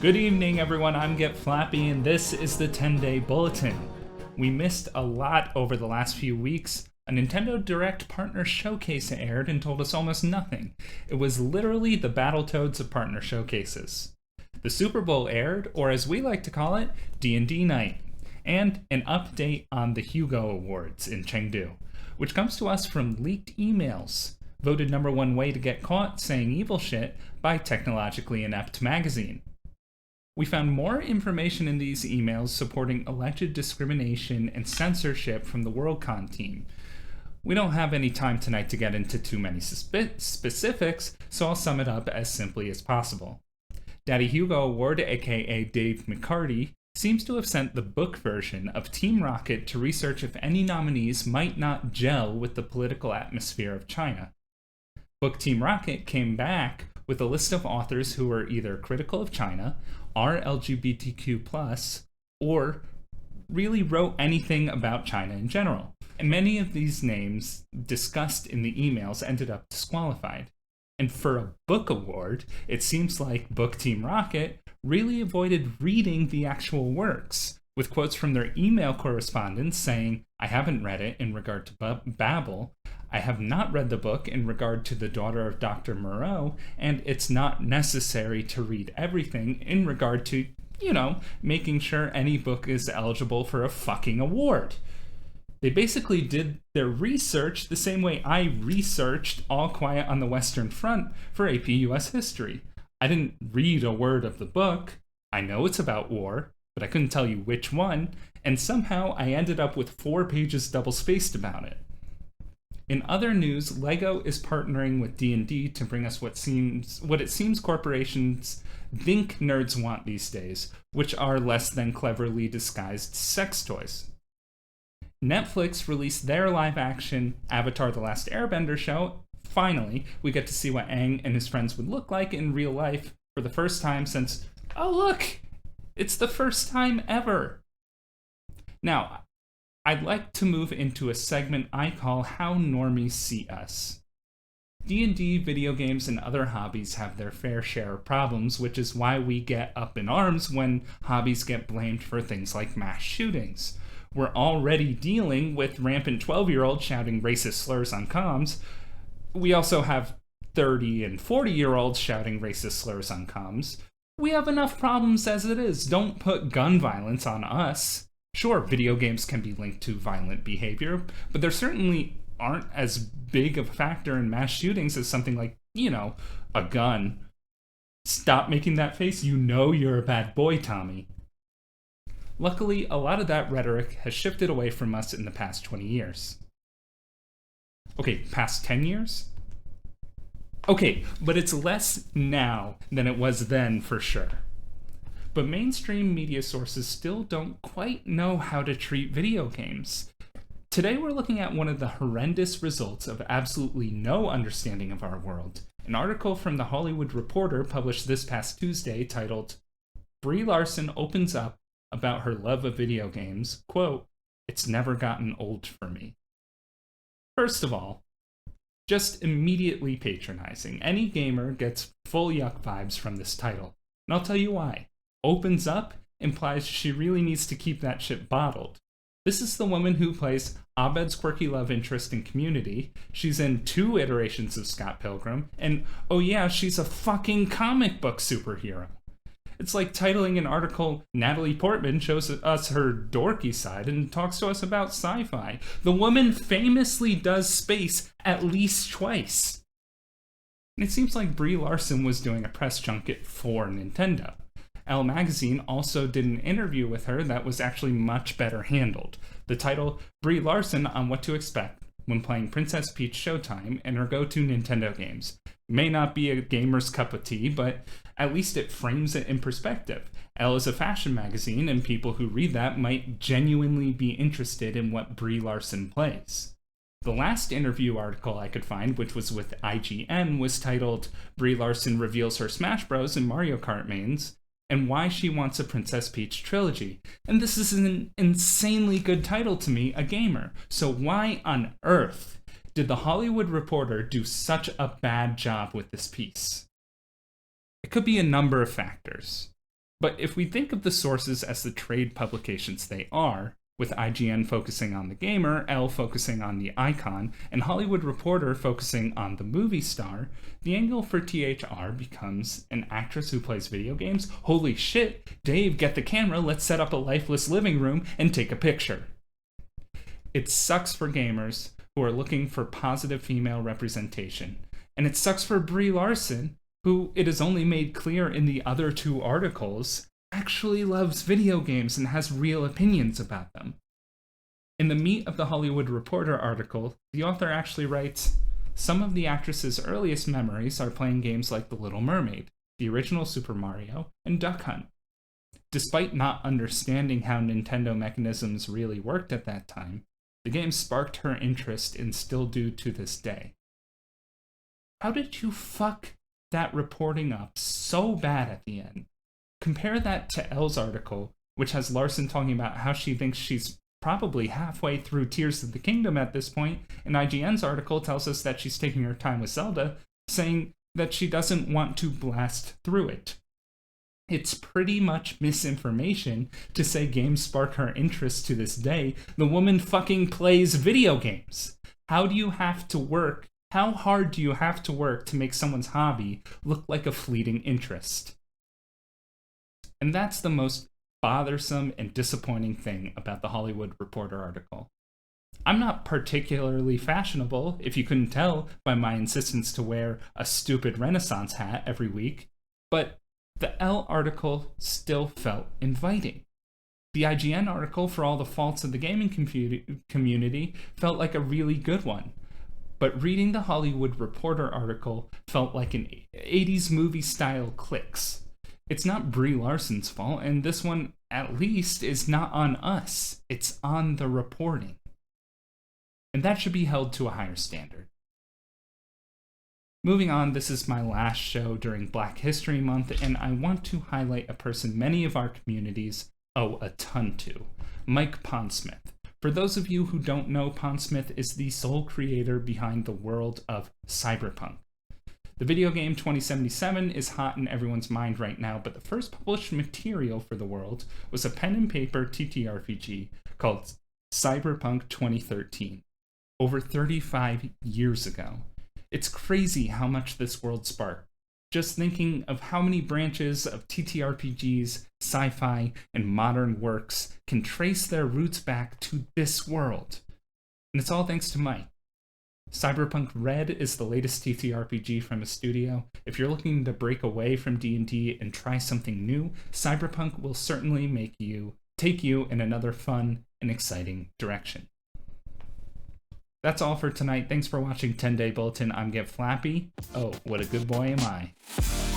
Good evening, everyone. I'm GetFlappy, and this is the Tenday Bulletin. We missed a lot over the last few weeks. A Nintendo Direct partner showcase aired and told us almost nothing. It was literally the Battletoads of partner showcases. The Super Bowl aired, or as we like to call it, D&D night, and an update on the Hugo Awards in Chengdu, which comes to us from leaked emails, voted number one way to get caught saying evil shit by Technologically Inept magazine. We found more information in these emails supporting alleged discrimination and censorship from the Worldcon team. We don't have any time tonight to get into too many specifics, so I'll sum it up as simply as possible. Daddy Hugo Award, aka Dave McCarty, seems to have sent the book version of Team Rocket to research if any nominees might not gel with the political atmosphere of China. Book Team Rocket came back with a list of authors who were either critical of China, are LGBTQ+, or really wrote anything about China in general. And many of these names discussed in the emails ended up disqualified. And for a book award, it seems like Book Team Rocket really avoided reading the actual works, with quotes from their email correspondence saying, "I haven't read it," in regard to Babel, "I have not read the book in regard to the daughter of Dr. Moreau, and it's not necessary to read everything in regard to, making sure any book is eligible for a fucking award." They basically did their research the same way I researched All Quiet on the Western Front for AP US History. I didn't read a word of the book. I know it's about war, but I couldn't tell you which one, and somehow I ended up with 4 pages double-spaced about it. In other news, LEGO is partnering with D&D to bring us what it seems corporations think nerds want these days, which are less than cleverly disguised sex toys. Netflix released their live-action Avatar: The Last Airbender show. Finally, we get to see what Aang and his friends would look like in real life for the first time since, oh look, it's the first time ever. Now, I'd like to move into a segment I call How Normies See Us. D&D, video games, and other hobbies have their fair share of problems, which is why we get up in arms when hobbies get blamed for things like mass shootings. We're already dealing with rampant 12-year-olds shouting racist slurs on comms. We also have 30 and 40-year-olds shouting racist slurs on comms. We have enough problems as it is. Don't put gun violence on us. Sure, video games can be linked to violent behavior, but there certainly aren't as big of a factor in mass shootings as something like, a gun. Stop making that face. You're a bad boy, Tommy. Luckily, a lot of that rhetoric has shifted away from us in the past 20 years. Okay, past 10 years? Okay, but it's less now than it was then for sure. But mainstream media sources still don't quite know how to treat video games. Today we're looking at one of the horrendous results of absolutely no understanding of our world. An article from The Hollywood Reporter published this past Tuesday titled, "Brie Larson opens up about her love of video games, quote, it's never gotten old for me." First of all, just immediately patronizing. Any gamer gets full yuck vibes from this title. And I'll tell you why. Opens up implies she really needs to keep that shit bottled. This is the woman who plays Abed's quirky love interest in Community. She's in 2 iterations of Scott Pilgrim. And oh yeah, she's a fucking comic book superhero. It's like titling an article, Natalie Portman shows us her dorky side and talks to us about sci-fi. The woman famously does space at least twice. And it seems like Brie Larson was doing a press junket for Nintendo. Elle magazine also did an interview with her that was actually much better handled. The title, Brie Larson on What to Expect When Playing Princess Peach Showtime and Her Go-To Nintendo Games. May not be a gamer's cup of tea, but at least it frames it in perspective. Elle is a fashion magazine, and people who read that might genuinely be interested in what Brie Larson plays. The last interview article I could find, which was with IGN, was titled Brie Larson Reveals Her Smash Bros. And Mario Kart Mains, and Why She Wants a Princess Peach Trilogy. And this is an insanely good title to me, a gamer. So why on earth did The Hollywood Reporter do such a bad job with this piece? It could be a number of factors. But if we think of the sources as the trade publications they are, with IGN focusing on the gamer, Elle focusing on the icon, and Hollywood Reporter focusing on the movie star, the angle for THR becomes an actress who plays video games? Holy shit, Dave, get the camera, let's set up a lifeless living room and take a picture. It sucks for gamers who are looking for positive female representation. And it sucks for Brie Larson, who it is only made clear in the other two articles actually loves video games and has real opinions about them. In the meat of the Hollywood Reporter article, the author actually writes, some of the actress's earliest memories are playing games like The Little Mermaid, the original Super Mario, and Duck Hunt. Despite not understanding how Nintendo mechanisms really worked at that time, the game sparked her interest and still do to this day. How did you fuck that reporting up so bad at the end? Compare that to Elle's article, which has Larson talking about how she thinks she's probably halfway through Tears of the Kingdom at this point, and IGN's article tells us that she's taking her time with Zelda, saying that she doesn't want to blast through it. It's pretty much misinformation to say games spark her interest to this day. The woman fucking plays video games. How do you have to work? How hard do you have to work to make someone's hobby look like a fleeting interest? And that's the most bothersome and disappointing thing about the Hollywood Reporter article. I'm not particularly fashionable, if you couldn't tell by my insistence to wear a stupid Renaissance hat every week, but the Elle article still felt inviting. The IGN article, for all the faults of the gaming community, felt like a really good one. But reading the Hollywood Reporter article felt like an 80s movie style clicks. It's not Brie Larson's fault, and this one, at least, is not on us. It's on the reporting. And that should be held to a higher standard. Moving on, this is my last show during Black History Month, and I want to highlight a person many of our communities owe a ton to, Mike Pondsmith. For those of you who don't know, Pondsmith is the sole creator behind the world of Cyberpunk. The video game 2077 is hot in everyone's mind right now, but the first published material for the world was a pen and paper TTRPG called Cyberpunk 2013, over 35 years ago. It's crazy how much this world sparked. Just thinking of how many branches of TTRPGs, sci-fi, and modern works can trace their roots back to this world. And it's all thanks to Mike. Cyberpunk Red is the latest TTRPG from a studio. If you're looking to break away from D&D and try something new, Cyberpunk will certainly take you in another fun and exciting direction. That's all for tonight. Thanks for watching Tenday Bulletin. I'm GetFlappy. Oh, what a good boy am I.